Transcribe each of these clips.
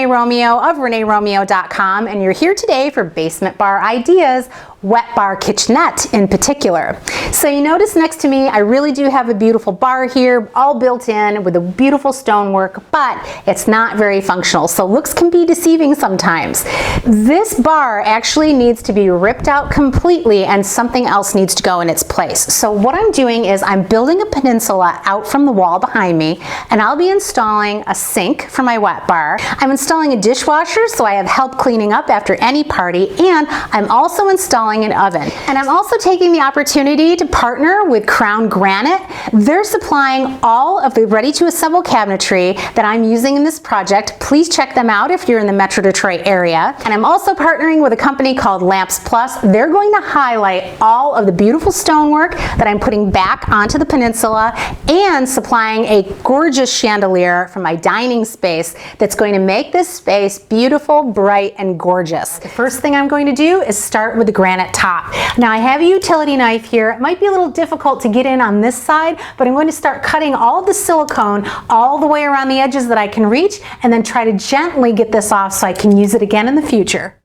Renee Romeo of reneeromeo.com, and you're here today for Basement Bar Ideas, wet bar kitchenette in particular. So you notice next to me, I really do have a beautiful bar here, all built in with a beautiful stonework, but it's not very functional, so looks can be deceiving sometimes. This bar actually needs to be ripped out completely and something else needs to go in its place. So what I'm doing is I'm building a peninsula out from the wall behind me, and I'll be installing a sink for my wet bar. I'm installing a dishwasher so I have help cleaning up after any party, and I'm also installing an oven. And I'm also taking the opportunity to partner with Crown Granite. They're supplying all of the ready-to-assemble cabinetry that I'm using in this project. Please check them out if you're in the Metro Detroit area. And I'm also partnering with a company called Lamps Plus. They're going to highlight all of the beautiful stonework that I'm putting back onto the peninsula and supplying a gorgeous chandelier for my dining space that's going to make this space beautiful, bright, and gorgeous. The first thing I'm going to do is start with the granite top. Now I have a utility knife here. It might be a little difficult to get in on this side, but I'm going to start cutting all of the silicone all the way around the edges that I can reach, and then try to gently get this off so I can use it again in the future.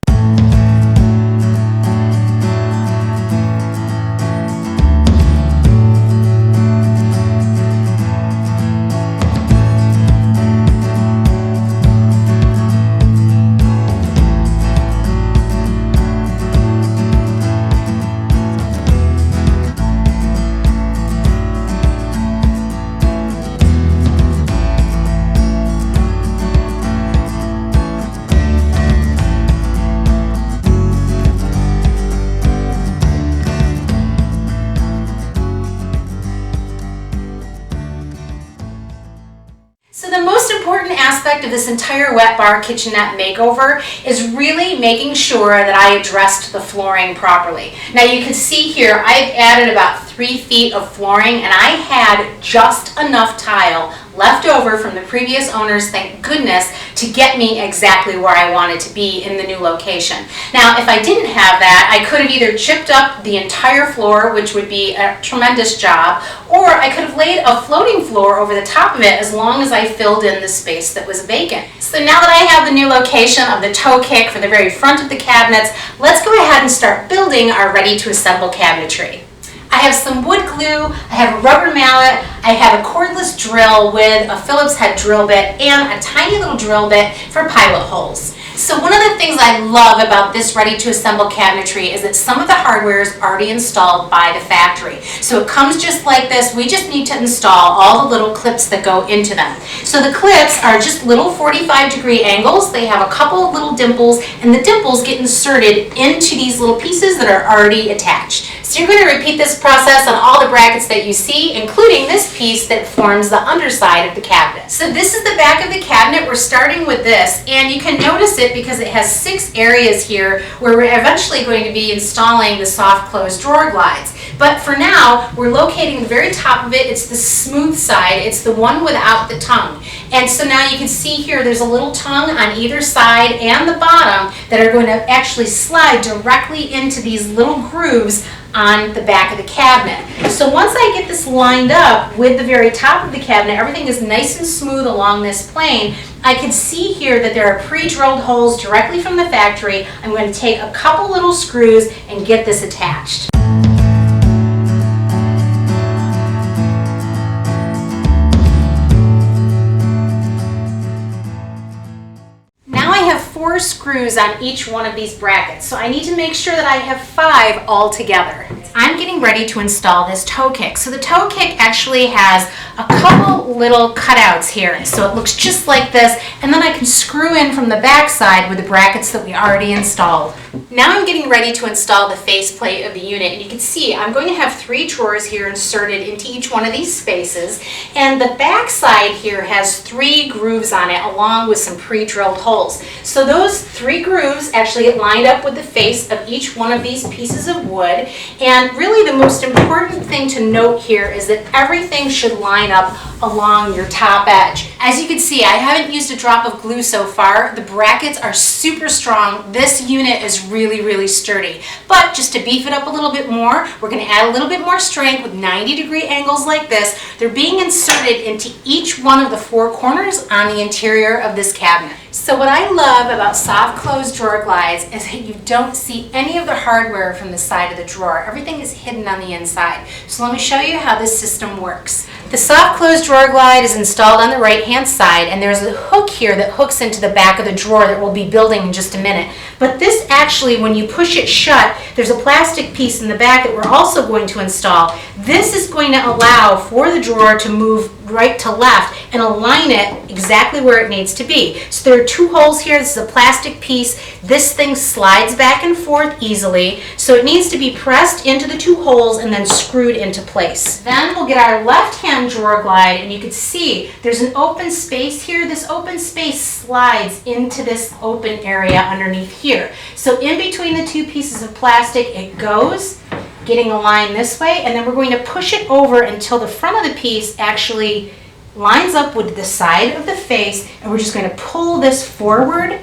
So the most important aspect of this entire wet bar kitchenette makeover is really making sure that I addressed the flooring properly. Now you can see here I've added about 3 feet of flooring, and I had just enough tile left over from the previous owners, thank goodness, to get me exactly where I wanted to be in the new location. Now, if I didn't have that, I could have either chipped up the entire floor, which would be a tremendous job, or I could have laid a floating floor over the top of it as long as I filled in the space that was vacant. So now that I have the new location of the toe kick for the very front of the cabinets, let's go ahead and start building our ready-to-assemble cabinetry. I have some wood glue, I have a rubber mallet, I have a cordless drill with a Phillips head drill bit and a tiny little drill bit for pilot holes. So one of the things I love about this ready-to-assemble cabinetry is that some of the hardware is already installed by the factory. So it comes just like this. We just need to install all the little clips that go into them. So the clips are just little 45-degree angles. They have a couple of little dimples, and the dimples get inserted into these little pieces that are already attached. So you're going to repeat this process on all the brackets that you see, including this piece that forms the underside of the cabinet. So this is the back of the cabinet. We're starting with this, and you can notice it because it has 6 areas here where we're eventually going to be installing the soft closed drawer glides. But for now, we're locating the very top of it. It's the smooth side. It's the one without the tongue. And so now you can see here there's a little tongue on either side and the bottom that are going to actually slide directly into these little grooves on the back of the cabinet. So once I get this lined up with the very top of the cabinet, everything is nice and smooth along this plane. I can see here that there are pre-drilled holes directly from the factory. I'm going to take a couple little screws and get this attached. Now I have 4 screws on each one of these brackets, so I need to make sure that I have 5 all together. I'm getting ready to install this toe kick. So the toe kick actually has a couple little cutouts here, so it looks just like this, and then I can screw in from the back side with the brackets that we already installed. Now I'm getting ready to install the faceplate of the unit, and you can see I'm going to have 3 drawers here inserted into each one of these spaces, and the back side here has 3 grooves on it along with some pre-drilled holes. So those 3 grooves actually get lined up with the face of each one of these pieces of wood, and really the most important thing to note here is that everything should line up along your top edge. As you can see, I haven't used a drop of glue so far. The brackets are super strong. This unit is really, really sturdy. But just to beef it up a little bit more, we're going to add a little bit more strength with 90-degree angles like this. They're being inserted into each one of the four corners on the interior of this cabinet. So what I love about soft close drawer glides is that you don't see any of the hardware from the side of the drawer. Everything is hidden on the inside. So let me show you how this system works. The soft close drawer glide is installed on the right hand side, and there's a hook here that hooks into the back of the drawer that we'll be building in just a minute. But this actually, when you push it shut, there's a plastic piece in the back that we're also going to install. This is going to allow for the drawer to move right to left and align it exactly where it needs to be. So there are two holes here. This is a plastic piece. This thing slides back and forth easily, so it needs to be pressed into the two holes and then screwed into place. Then we'll get our left hand drawer glide, and you can see there's an open space here. This open space slides into this open area underneath here. So in between the two pieces of plastic, it goes, getting aligned this way, and then we're going to push it over until the front of the piece actually lines up with the side of the face, and we're just going to pull this forward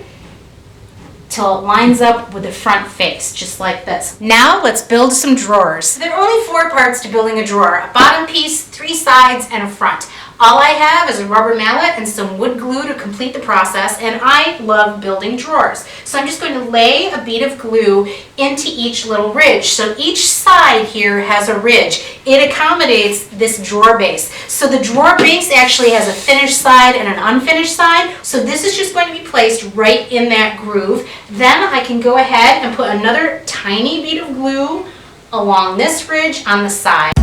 till it lines up with the front face, just like this. Now let's build some drawers. There are only 4 parts to building a drawer: a bottom piece, 3 sides, and a front. All I have is a rubber mallet and some wood glue to complete the process, and I love building drawers. So I'm just going to lay a bead of glue into each little ridge. So each side here has a ridge. It accommodates this drawer base. So the drawer base actually has a finished side and an unfinished side. So this is just going to be placed right in that groove. Then I can go ahead and put another tiny bead of glue along this ridge on the side.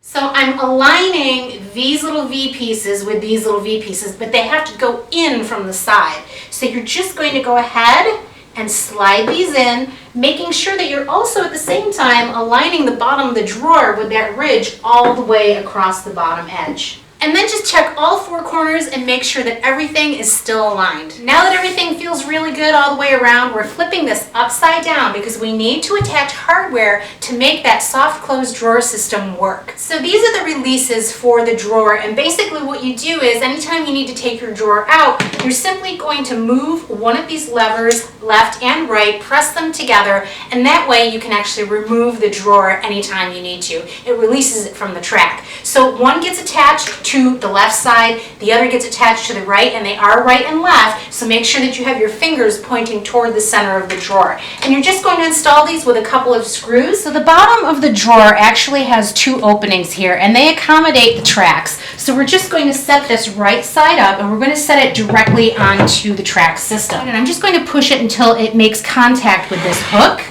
So I'm aligning these little V pieces with these little V pieces, but they have to go in from the side. So you're just going to go ahead and slide these in, making sure that you're also at the same time aligning the bottom of the drawer with that ridge all the way across the bottom edge. And then just check all 4 corners and make sure that everything is still aligned. Now that everything feels really good all the way around, we're flipping this upside down because we need to attach hardware to make that soft close drawer system work. So these are the releases for the drawer, and basically what you do is anytime you need to take your drawer out, you're simply going to move one of these levers left and right, press them together, and that way you can actually remove the drawer anytime you need to. It releases it from the track. So one gets attached to the left side, the other gets attached to the right, and they are right and left, so make sure that you have your fingers pointing toward the center of the drawer. And you're just going to install these with a couple of screws. So the bottom of the drawer actually has 2 openings here, and they accommodate the tracks. So we're just going to set this right side up, and we're going to set it directly onto the track system. And I'm just going to push it until it makes contact with this hook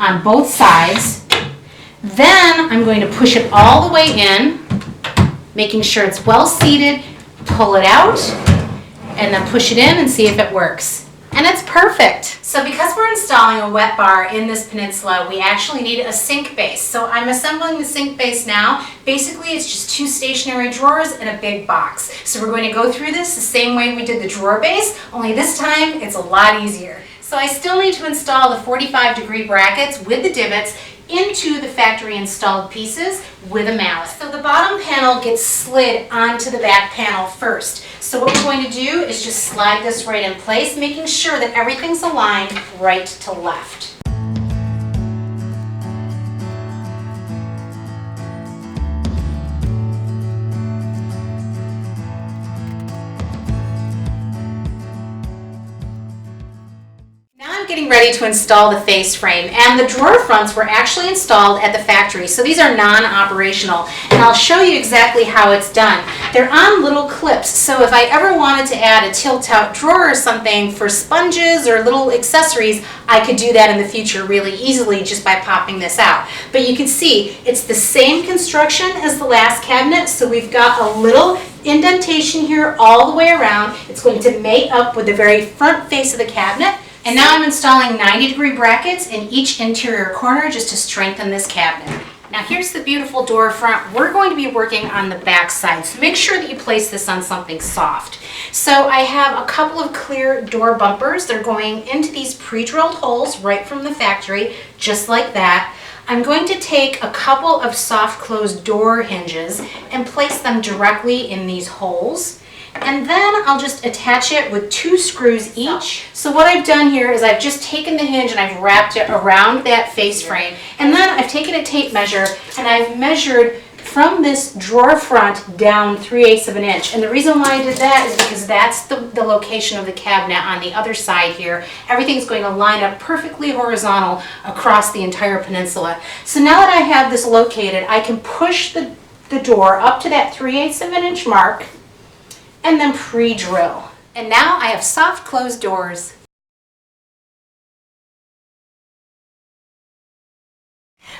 on both sides. Then I'm going to push it all the way in, making sure it's well seated, pull it out, and then push it in and see if it works. And it's perfect. So because we're installing a wet bar in this peninsula, we actually need a sink base. So I'm assembling the sink base now. Basically, it's just 2 stationary drawers and a big box. So we're going to go through this the same way we did the drawer base, only this time it's a lot easier. So I still need to install the 45-degree brackets with the divots into the factory installed pieces with a mallet. So the bottom panel gets slid onto the back panel first. So what we're going to do is just slide this right in place, making sure that everything's aligned right to left. Getting ready to install the face frame, and the drawer fronts were actually installed at the factory, so these are non-operational, and I'll show you exactly how it's done. They're on little clips, so if I ever wanted to add a tilt-out drawer or something for sponges or little accessories, I could do that in the future really easily just by popping this out. But you can see it's the same construction as the last cabinet, so we've got a little indentation here all the way around. It's going to mate up with the very front face of the cabinet. And now I'm installing 90-degree brackets in each interior corner just to strengthen this cabinet. Now here's the beautiful door front. We're going to be working on the back side, so make sure that you place this on something soft. So I have a couple of clear door bumpers. They're going into these pre-drilled holes right from the factory, just like that. I'm going to take a couple of soft closed door hinges and place them directly in these holes. And then I'll just attach it with 2 screws each. So what I've done here is I've just taken the hinge and I've wrapped it around that face frame. And then I've taken a tape measure and I've measured from this drawer front down 3/8 of an inch. And the reason why I did that is because that's the location of the cabinet on the other side here. Everything's going to line up perfectly horizontal across the entire peninsula. So now that I have this located, I can push the door up to that 3/8 of an inch mark and then pre-drill. And now I have soft closed doors.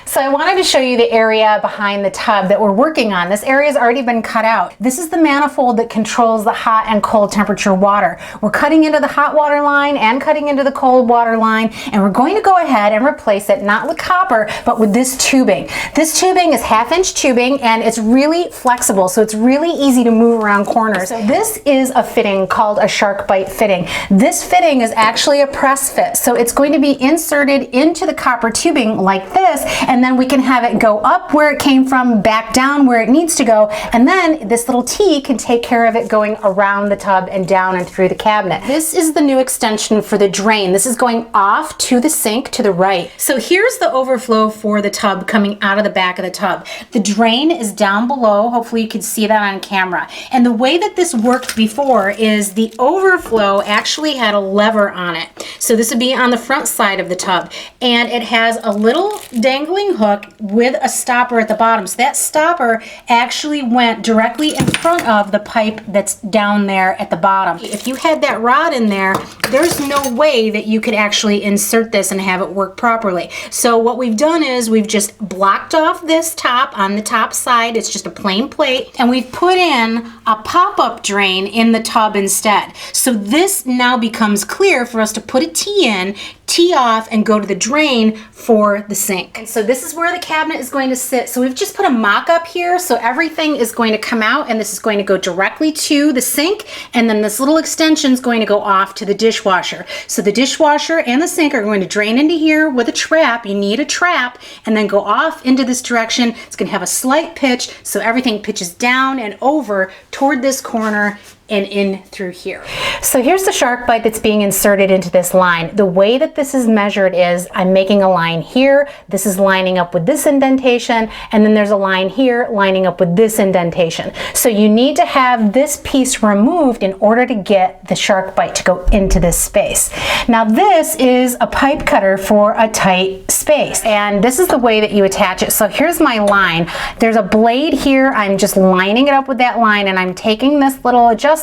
So I wanted to show you the area behind the tub that we're working on. This area has already been cut out. This is the manifold that controls the hot and cold temperature water. We're cutting into the hot water line and cutting into the cold water line, and we're going to go ahead and replace it not with copper but with this tubing. This tubing is 1/2-inch tubing and it's really flexible, so it's really easy to move around corners. So this is a fitting called a shark bite fitting. This fitting is actually a press fit, so it's going to be inserted into the copper tubing like this, and then we can have it go up where it came from, back down where it needs to go, and then this little T can take care of it going around the tub and down and through the cabinet. This is the new extension for the drain. This is going off to the sink to the right. So here's the overflow for the tub coming out of the back of the tub. The drain is down below. Hopefully you can see that on camera. And the way that this worked before is the overflow actually had a lever on it. So this would be on the front side of the tub, and it has a little dangling hook with a stopper at the bottom. So that stopper actually went directly in front of the pipe that's down there at the bottom. If you had that rod in there, there's no way that you could actually insert this and have it work properly. So what we've done is we've just blocked off this top on the top side. It's just a plain plate, and we've put in a pop-up drain in the tub instead. So this now becomes clear for us to put a T in, tee off, and go to the drain for the sink. And so this is where the cabinet is going to sit. So we've just put a mock-up here, so everything is going to come out, and this is going to go directly to the sink, and then this little extension is going to go off to the dishwasher. So the dishwasher and the sink are going to drain into here with a trap. You need a trap, and then go off into this direction. It's going to have a slight pitch, so everything pitches down and over toward this corner and in through here. So here's the shark bite that's being inserted into this line. The way that this is measured is I'm making a line here, this is lining up with this indentation, and then there's a line here lining up with this indentation. So you need to have this piece removed in order to get the shark bite to go into this space. Now this is a pipe cutter for a tight space, and this is the way that you attach it. So here's my line. There's a blade here. I'm just lining it up with that line, and I'm taking this little adjuster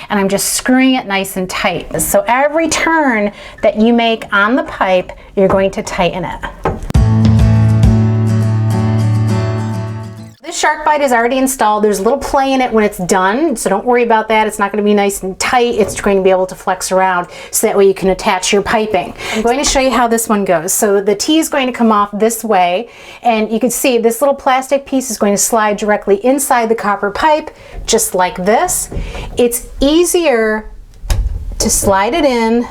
and I'm just screwing it nice and tight. So every turn that you make on the pipe, you're going to tighten it. This shark bite is already installed. There's a little play in it when it's done, so don't worry about that. It's not going to be nice and tight. It's going to be able to flex around, so that way you can attach your piping. I'm going to show you how this one goes. So the T is going to come off this way, and you can see this little plastic piece is going to slide directly inside the copper pipe, just like this. It's easier to slide it in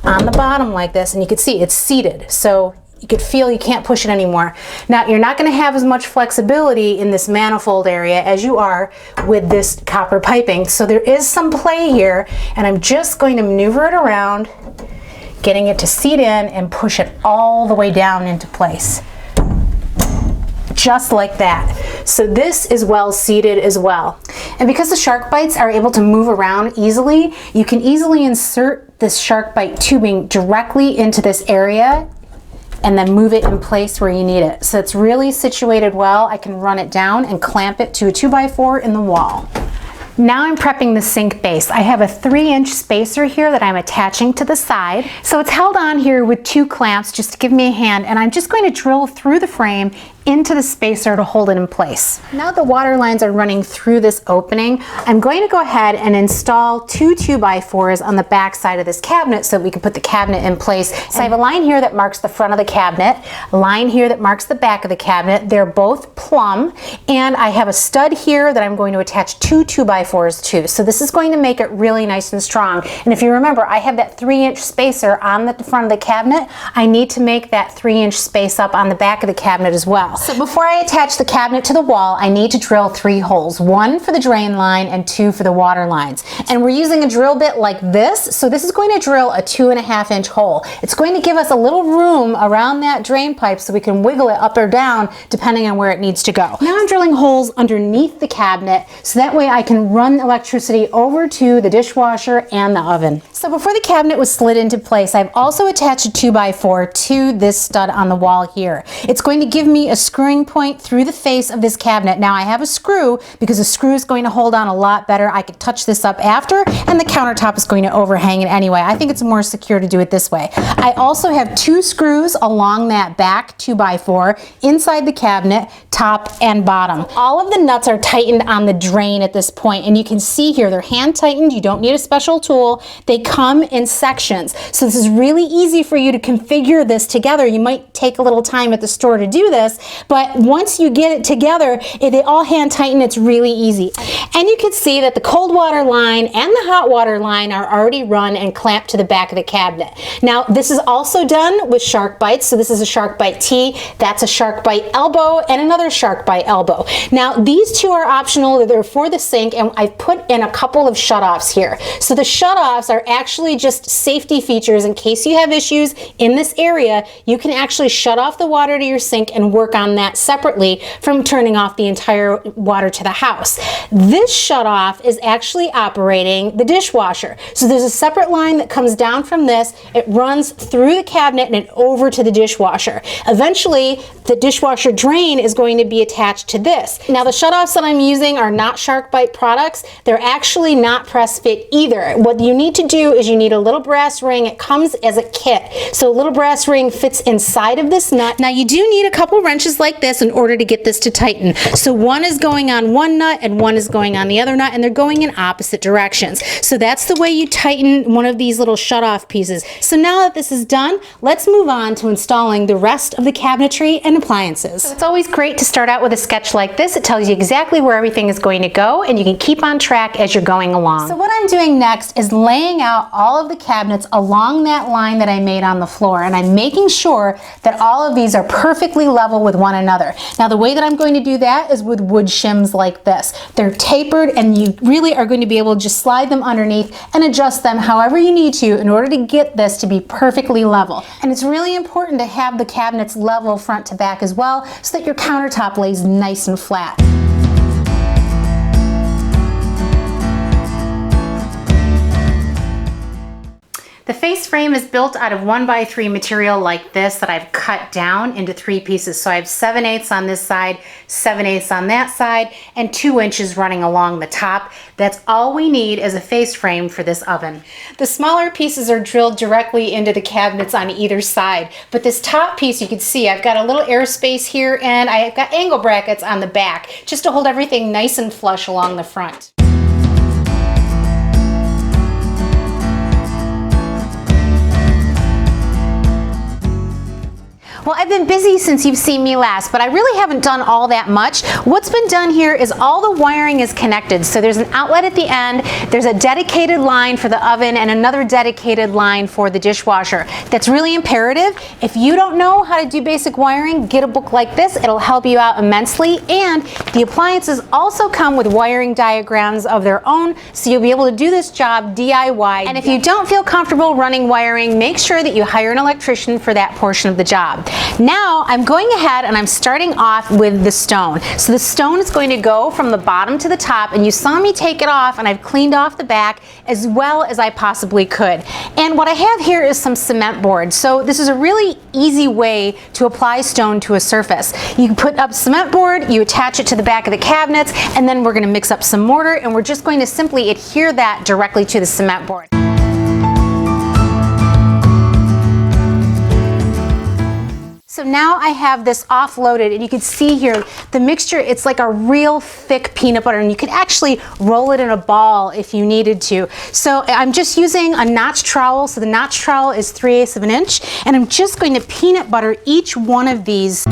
on the bottom like this, and you can see it's seated. So you could feel you can't push it anymore. Now you're not going to have as much flexibility in this manifold area as you are with this copper piping. So there is some play here, and I'm just going to maneuver it around, getting it to seat in and push it all the way down into place. Just like that. So this is well seated as well. And because the shark bites are able to move around easily, you can easily insert this shark bite tubing directly into this area and then move it in place where you need it. So it's really situated well. I can run it down and clamp it to a 2x4 in the wall. Now I'm prepping the sink base. I have a 3-inch spacer here that I'm attaching to the side. So it's held on here with 2 clamps just to give me a hand, and I'm just going to drill through the frame into the spacer to hold it in place. Now the water lines are running through this opening, I'm going to go ahead and install 2 2x4s on the back side of this cabinet so that we can put the cabinet in place. So I have a line here that marks the front of the cabinet, a line here that marks the back of the cabinet. They're both plumb, and I have a stud here that I'm going to attach 2 2x4s to. So this is going to make it really nice and strong. And if you remember, I have that 3-inch spacer on the front of the cabinet. I need to make that 3-inch space up on the back of the cabinet as well. So before I attach the cabinet to the wall, I need to drill 3 holes, 1 for the drain line and 2 for the water lines. And we're using a drill bit like this, so this is going to drill a 2.5-inch hole. It's going to give us a little room around that drain pipe so we can wiggle it up or down depending on where it needs to go. Now I'm drilling holes underneath the cabinet so that way I can run electricity over to the dishwasher and the oven. So before the cabinet was slid into place, I've also attached a 2x4 to this stud on the wall here. It's going to give me a screwing point through the face of this cabinet. Now I have a screw because a screw is going to hold on a lot better. I could touch this up after, and the countertop is going to overhang it anyway. I think it's more secure to do it this way. I also have 2 screws along that back 2x4 inside the cabinet, top and bottom. All of the nuts are tightened on the drain at this point, and you can see here they're hand tightened. You don't need a special tool. They come in sections. So this is really easy for you to configure this together. You might take a little time at the store to do this, but once you get it together, they all hand tighten. It's really easy. And you can see that the cold water line and the hot water line are already run and clamped to the back of the cabinet. Now this is also done with shark bites. So this is a shark bite T, that's a shark bite elbow, and another shark bite elbow. Now these 2 are optional. They're for the sink, and I've put in a couple of shutoffs here. So the shutoffs are actually just safety features in case you have issues in this area. You can actually shut off the water to your sink and work on that separately from turning off the entire water to the house. This shutoff is actually operating the dishwasher. So there's a separate line that comes down from this. It runs through the cabinet and over to the dishwasher. Eventually, the dishwasher drain is going to be attached to this. Now the shutoffs that I'm using are not shark bite products. They're actually not press fit either. What you need to do is you need a little brass ring. It comes as a kit. So a little brass ring fits inside of this nut. Now you do need a couple wrenches like this in order to get this to tighten. So one is going on one nut and one is going on the other nut, and they're going in opposite directions. So that's the way you tighten one of these little shutoff pieces. So now that this is done, let's move on to installing the rest of the cabinetry and appliances. So it's always great to start out with a sketch like this. It tells you exactly where everything is going to go, and you can keep on track as you're going along. So what I'm doing next is laying out all of the cabinets along that line that I made on the floor, and I'm making sure that all of these are perfectly level with one another. Now the way that I'm going to do that is with wood shims like this. They're tapered, and you really are going to be able to just slide them underneath and adjust them however you need to in order to get this to be perfectly level. And it's really important to have the cabinets level front to back as well so that your countertop lays nice and flat. The face frame is built out of 1x3 material like this that I've cut down into 3 pieces. So I have 7/8 on this side, 7/8 on that side, and 2 inches running along the top. That's all we need as a face frame for this oven. The smaller pieces are drilled directly into the cabinets on either side, but this top piece, you can see I've got a little airspace here, and I've got angle brackets on the back just to hold everything nice and flush along the front. Well, I've been busy since you've seen me last, but I really haven't done all that much. What's been done here is all the wiring is connected. So there's an outlet at the end, there's a dedicated line for the oven, and another dedicated line for the dishwasher. That's really imperative. If you don't know how to do basic wiring, get a book like this. It'll help you out immensely. And the appliances also come with wiring diagrams of their own, so you'll be able to do this job DIY. And if you don't feel comfortable running wiring, make sure that you hire an electrician for that portion of the job. Now I'm going ahead and I'm starting off with the stone. So the stone is going to go from the bottom to the top, and you saw me take it off, and I've cleaned off the back as well as I possibly could. And what I have here is some cement board. So this is a really easy way to apply stone to a surface. You put up cement board, you attach it to the back of the cabinets, and then we're going to mix up some mortar, and we're just going to simply adhere that directly to the cement board. So now I have this offloaded, and you can see here the mixture, it's like a real thick peanut butter, and you could actually roll it in a ball if you needed to. So I'm just using a notch trowel. So the notch trowel is 3/8 of an inch, and I'm just going to peanut butter each one of these.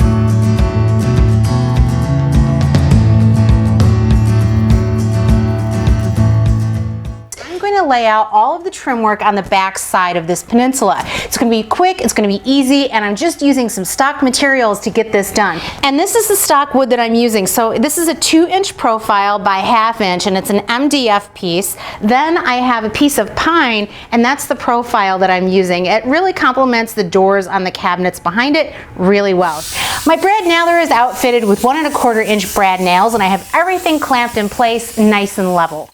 To lay out all of the trim work on the back side of this peninsula. It's going to be quick, it's going to be easy, and I'm just using some stock materials to get this done. And this is the stock wood that I'm using. So this is a 2-inch profile by 1/2 inch, and it's an MDF piece. Then I have a piece of pine, and that's the profile that I'm using. It really complements the doors on the cabinets behind it really well. My brad nailer is outfitted with 1 1/4 inch brad nails, and I have everything clamped in place nice and level.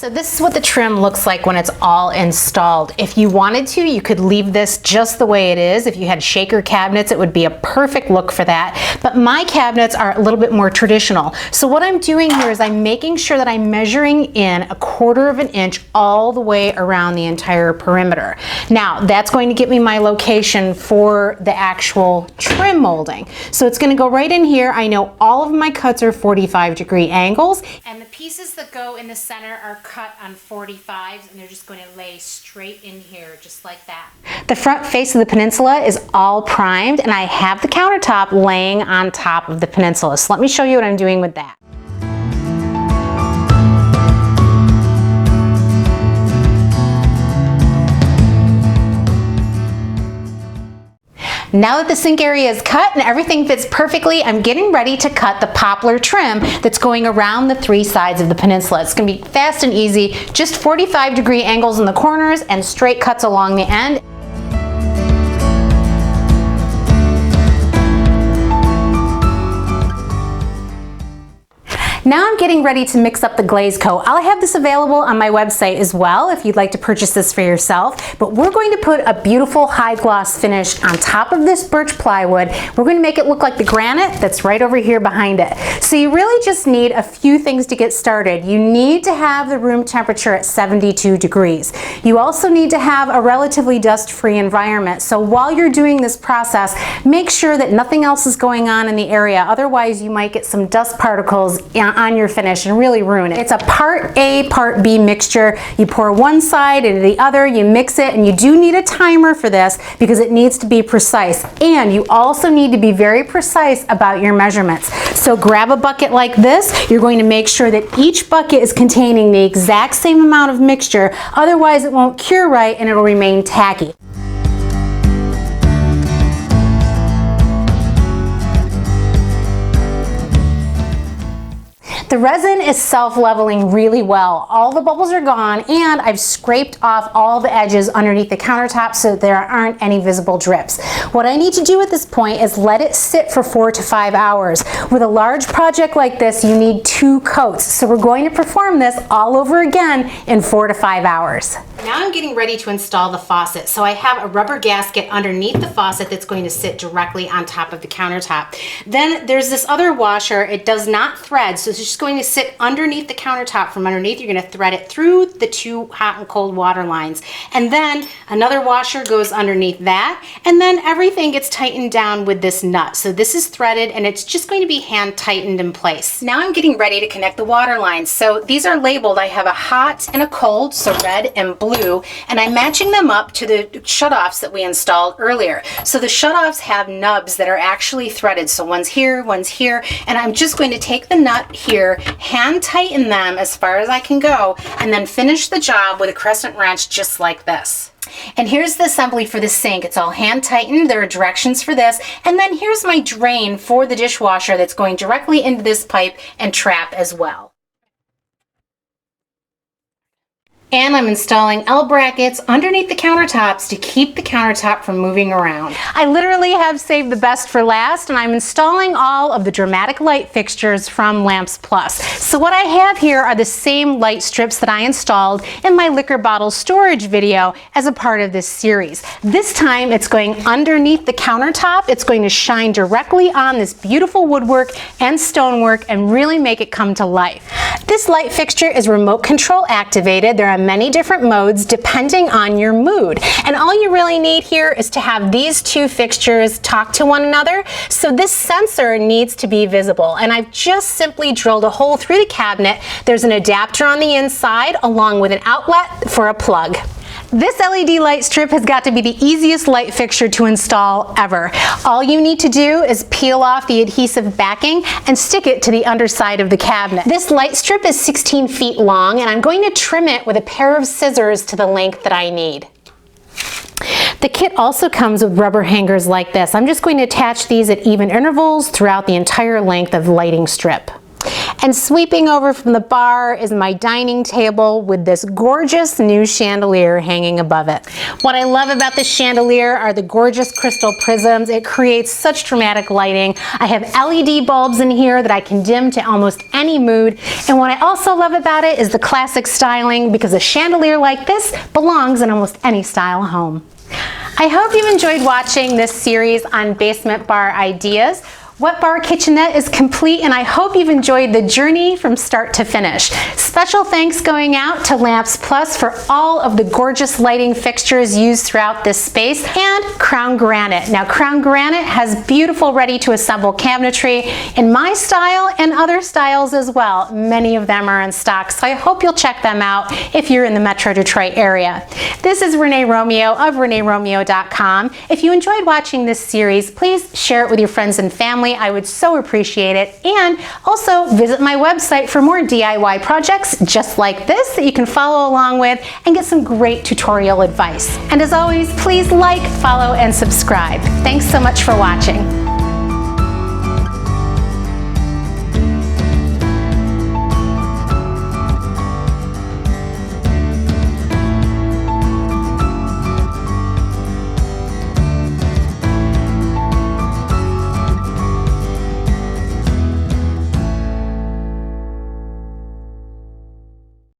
So this is what the trim looks like when it's all installed. If you wanted to, you could leave this just the way it is. If you had shaker cabinets, it would be a perfect look for that. But my cabinets are a little bit more traditional. So what I'm doing here is I'm making sure that I'm measuring in 1/4 of an inch all the way around the entire perimeter. Now, that's going to get me my location for the actual trim molding. So it's going to go right in here. I know all of my cuts are 45-degree angles, and the pieces that go in the center are cut on 45s, and they're just going to lay straight in here just like that. The front face of the peninsula is all primed, and I have the countertop laying on top of the peninsula. So let me show you what I'm doing with that. Now that the sink area is cut and everything fits perfectly, I'm getting ready to cut the poplar trim that's going around the 3 sides of the peninsula. It's going to be fast and easy, just 45-degree angles in the corners and straight cuts along the end. Now I'm getting ready to mix up the glaze coat. I'll have this available on my website as well if you'd like to purchase this for yourself. But we're going to put a beautiful high gloss finish on top of this birch plywood. We're going to make it look like the granite that's right over here behind it. So you really just need a few things to get started. You need to have the room temperature at 72 degrees. You also need to have a relatively dust-free environment. So while you're doing this process, make sure that nothing else is going on in the area. Otherwise, you might get some dust particles on your finish and really ruin it. It's a part A, part B mixture. You pour one side into the other, you mix it, and you do need a timer for this because it needs to be precise. And you also need to be very precise about your measurements. So grab a bucket like this. You're going to make sure that each bucket is containing the exact same amount of mixture. Otherwise, it won't cure right and it'll remain tacky. The resin is self-leveling really well. All the bubbles are gone, and I've scraped off all the edges underneath the countertop so that there aren't any visible drips. What I need to do at this point is let it sit for 4 to 5 hours. With a large project like this, you need 2 coats. So we're going to perform this all over again in 4 to 5 hours. Now I'm getting ready to install the faucet. So I have a rubber gasket underneath the faucet that's going to sit directly on top of the countertop. Then there's this other washer. It does not thread, so it's just going to sit underneath the countertop. From underneath, you're going to thread it through the 2 hot and cold water lines. And then another washer goes underneath that, and then everything gets tightened down with this nut. So this is threaded, and it's just going to be hand tightened in place. Now I'm getting ready to connect the water lines. So these are labeled. I have a hot and a cold, so red and blue, and I'm matching them up to the shutoffs that we installed earlier. So the shutoffs have nubs that are actually threaded. So one's here, and I'm just going to take the nut here, hand tighten them as far as I can go, and then finish the job with a crescent wrench just like this. And here's the assembly for the sink. It's all hand tightened. There are directions for this. And then here's my drain for the dishwasher that's going directly into this pipe and trap as well. And I'm installing L brackets underneath the countertops to keep the countertop from moving around. I literally have saved the best for last, and I'm installing all of the dramatic light fixtures from Lamps Plus. So what I have here are the same light strips that I installed in my liquor bottle storage video as a part of this series. This time it's going underneath the countertop. It's going to shine directly on this beautiful woodwork and stonework and really make it come to life. This light fixture is remote control activated. There are many different modes depending on your mood. And all you really need here is to have these two fixtures talk to one another. So this sensor needs to be visible. And I've just simply drilled a hole through the cabinet. There's an adapter on the inside along with an outlet for a plug. This LED light strip has got to be the easiest light fixture to install ever. All you need to do is peel off the adhesive backing and stick it to the underside of the cabinet. This light strip is 16 feet long, and I'm going to trim it with a pair of scissors to the length that I need. The kit also comes with rubber hangers like this. I'm just going to attach these at even intervals throughout the entire length of the lighting strip. And sweeping over from the bar is my dining table with this gorgeous new chandelier hanging above it. What I love about this chandelier are the gorgeous crystal prisms. It creates such dramatic lighting. I have LED bulbs in here that I can dim to almost any mood. And what I also love about it is the classic styling, because a chandelier like this belongs in almost any style home. I hope you've enjoyed watching this series on basement bar ideas. Wet Bar Kitchenette is complete, and I hope you've enjoyed the journey from start to finish. Special thanks going out to Lamps Plus for all of the gorgeous lighting fixtures used throughout this space, and Crown Granite. Now, Crown Granite has beautiful ready-to-assemble cabinetry in my style and other styles as well. Many of them are in stock, so I hope you'll check them out if you're in the Metro Detroit area. This is Renee Romeo of ReneeRomeo.com. If you enjoyed watching this series, please share it with your friends and family. I would so appreciate it. And also visit my website for more DIY projects just like this that you can follow along with and get some great tutorial advice. And as always, please like, follow, and subscribe. Thanks so much for watching.